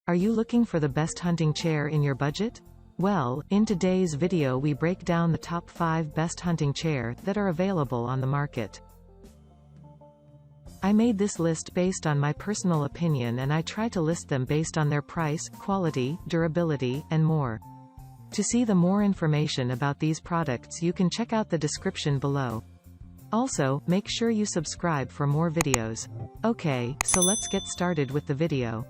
Are you looking for the best hunting chair in your budget? Well, in today's video we break down the top 5 best hunting chair that are available on the market. I made this list based on my personal opinion, and I try to list them based on their price, quality, durability, and more. To see the more information about these products, you can check out the description below. Also, make sure you subscribe for more videos. Okay, so let's get started with the video.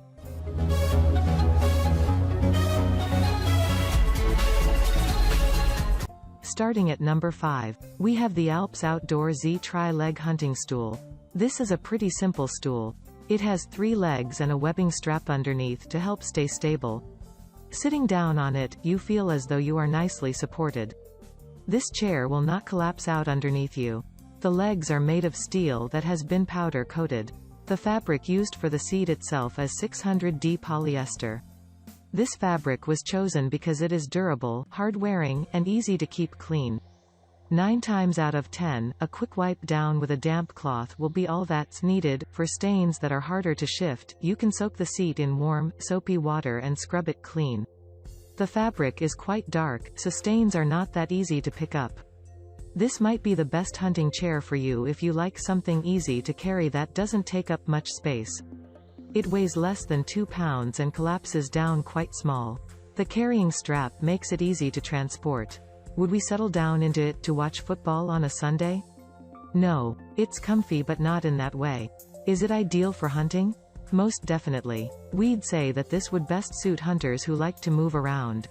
Starting at number 5, we have the ALPS Outdoor Z TriLeg hunting stool. This is a pretty simple stool. It has 3 legs and a webbing strap underneath to help stay stable. Sitting down on it, you feel as though you are nicely supported. This chair will not collapse out underneath you. The legs are made of steel that has been powder coated. The fabric used for the seat itself is 600D polyester. This fabric was chosen because it is durable, hard-wearing, and easy to keep clean. 9 times out of 10, a quick wipe down with a damp cloth will be all that's needed. For stains that are harder to shift, you can soak the seat in warm, soapy water and scrub it clean. The fabric is quite dark, so stains are not that easy to pick up. This might be the best hunting chair for you if you like something easy to carry that doesn't take up much space. It weighs less than 2 pounds and collapses down quite small. The carrying strap makes it easy to transport. Would we settle down into it to watch football on a Sunday? No. It's comfy, but not in that way. Is it ideal for hunting? Most definitely. We'd say that this would best suit hunters who like to move around.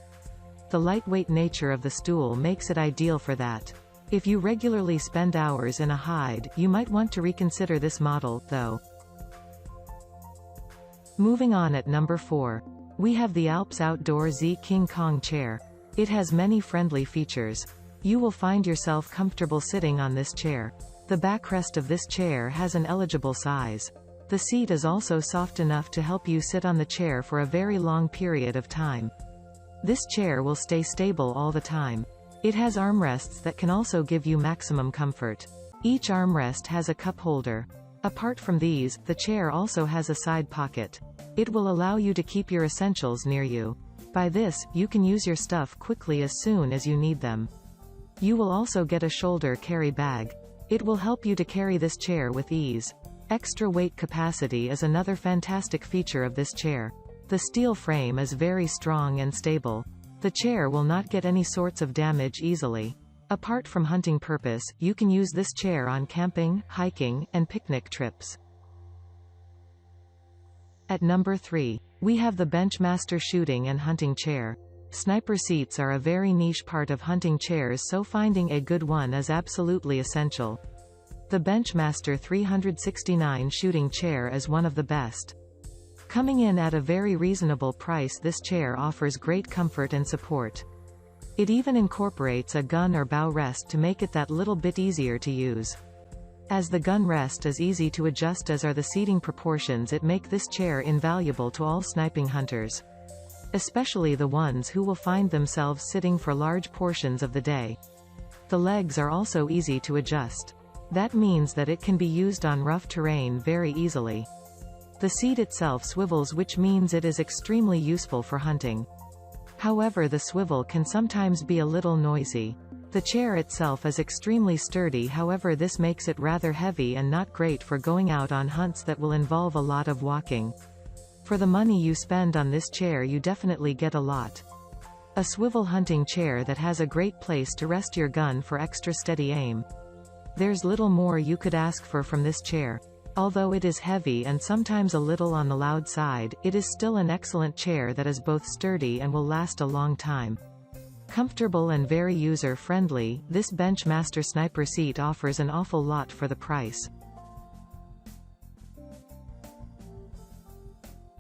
The lightweight nature of the stool makes it ideal for that. If you regularly spend hours in a hide, you might want to reconsider this model, though. Moving on at number 4. We have the ALPS Outdoor Z King Kong chair. It has many friendly features. You will find yourself comfortable sitting on this chair. The backrest of this chair has an eligible size. The seat is also soft enough to help you sit on the chair for a very long period of time. This chair will stay stable all the time. It has armrests that can also give you maximum comfort. Each armrest has a cup holder. Apart from these, the chair also has a side pocket. It will allow you to keep your essentials near you. By this, you can use your stuff quickly as soon as you need them. You will also get a shoulder carry bag. It will help you to carry this chair with ease. Extra weight capacity is another fantastic feature of this chair. The steel frame is very strong and stable. The chair will not get any sorts of damage easily. Apart from hunting purpose, you can use this chair on camping, hiking, and picnic trips. At number 3, we have the BenchMaster shooting and hunting chair. Sniper seats are a very niche part of hunting chairs, so finding a good one is absolutely essential. The BenchMaster 369 shooting chair is one of the best. Coming in at a very reasonable price, this chair offers great comfort and support. It even incorporates a gun or bow rest to make it that little bit easier to use. As the gun rest is easy to adjust as are the seating proportions, it make this chair invaluable to all sniping hunters. Especially the ones who will find themselves sitting for large portions of the day. The legs are also easy to adjust. That means that it can be used on rough terrain very easily. The seat itself swivels, which means it is extremely useful for hunting. However, the swivel can sometimes be a little noisy. The chair itself is extremely sturdy, however this makes it rather heavy and not great for going out on hunts that will involve a lot of walking. For the money you spend on this chair, you definitely get a lot. A swivel hunting chair that has a great place to rest your gun for extra steady aim. There's little more you could ask for from this chair. Although it is heavy and sometimes a little on the loud side, it is still an excellent chair that is both sturdy and will last a long time. Comfortable and very user-friendly, this BenchMaster sniper seat offers an awful lot for the price.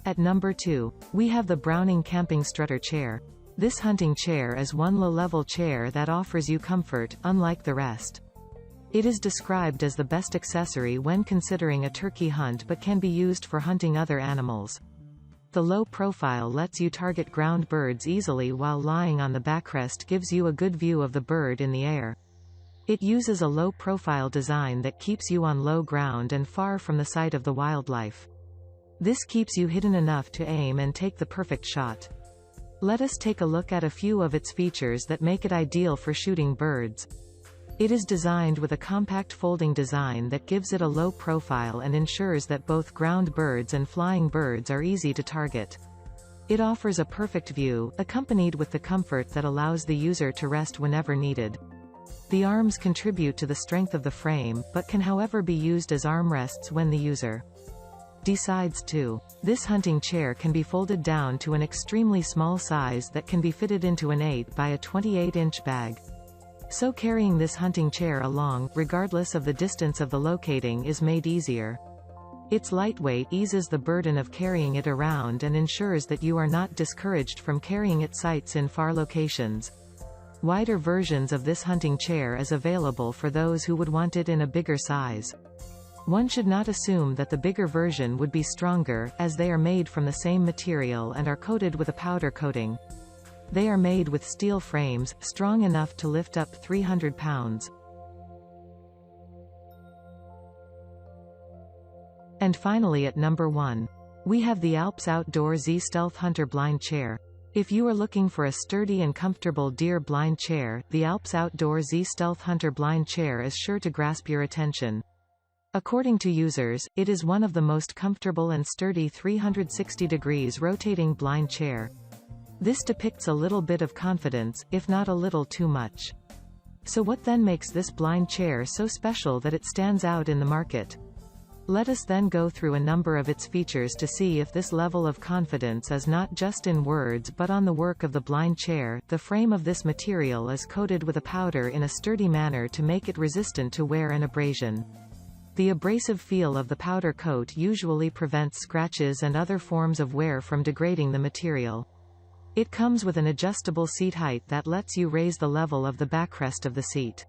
At number 2, we have the Browning Camping Strutter chair. This hunting chair is one low-level chair that offers you comfort, unlike the rest. It is described as the best accessory when considering a turkey hunt, but can be used for hunting other animals. The low profile lets you target ground birds easily, while lying on the backrest gives you a good view of the bird in the air. It uses a low-profile design that keeps you on low ground and far from the sight of the wildlife. This keeps you hidden enough to aim and take the perfect shot. Let us take a look at a few of its features that make it ideal for shooting birds. It is designed with a compact folding design that gives it a low profile and ensures that both ground birds and flying birds are easy to target. It offers a perfect view, accompanied with the comfort that allows the user to rest whenever needed. The arms contribute to the strength of the frame, but can however be used as armrests when the user decides to. This hunting chair can be folded down to an extremely small size that can be fitted into an 8 by a 28-inch bag. So carrying this hunting chair along, regardless of the distance of the locating, is made easier. Its lightweight eases the burden of carrying it around and ensures that you are not discouraged from carrying its sights in far locations. Wider versions of this hunting chair is available for those who would want it in a bigger size. One should not assume that the bigger version would be stronger, as they are made from the same material and are coated with a powder coating. They are made with steel frames, strong enough to lift up 300 pounds. And finally at number 1. We have the ALPS Outdoor Z Stealth Hunter Blind Chair. If you are looking for a sturdy and comfortable deer blind chair, the ALPS Outdoor Z Stealth Hunter Blind Chair is sure to grasp your attention. According to users, it is one of the most comfortable and sturdy 360 degrees rotating blind chair. This depicts a little bit of confidence, if not a little too much. So what then makes this blind chair so special that it stands out in the market? Let us then go through a number of its features to see if this level of confidence is not just in words but on the work of the blind chair. The frame of this material is coated with a powder in a sturdy manner to make it resistant to wear and abrasion. The abrasive feel of the powder coat usually prevents scratches and other forms of wear from degrading the material. It comes with an adjustable seat height that lets you raise the level of the backrest of the seat.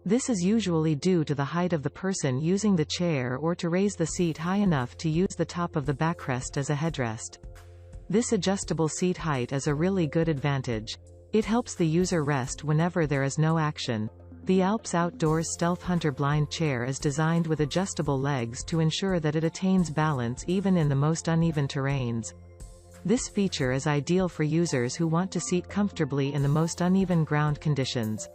This is usually due to the height of the person using the chair or to raise the seat high enough to use the top of the backrest as a headrest. This adjustable seat height is a really good advantage. It helps the user rest whenever there is no action. The ALPS Outdoor Stealth Hunter Blind Chair is designed with adjustable legs to ensure that it attains balance even in the most uneven terrains. This feature is ideal for users who want to seat comfortably in the most uneven ground conditions.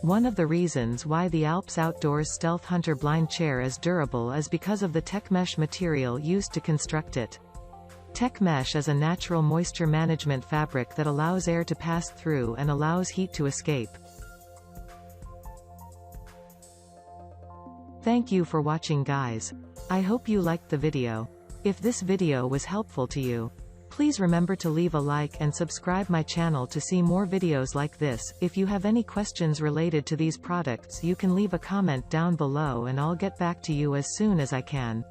One of the reasons why the ALPS Outdoor Stealth Hunter Blind Chair is durable is because of the tech mesh material used to construct it. Tech mesh is a natural moisture management fabric that allows air to pass through and allows heat to escape. Thank you for watching, guys. I hope you liked the video. If this video was helpful to you, please remember to leave a like and subscribe my channel to see more videos like this. If you have any questions related to these products, you can leave a comment down below and I'll get back to you as soon as I can.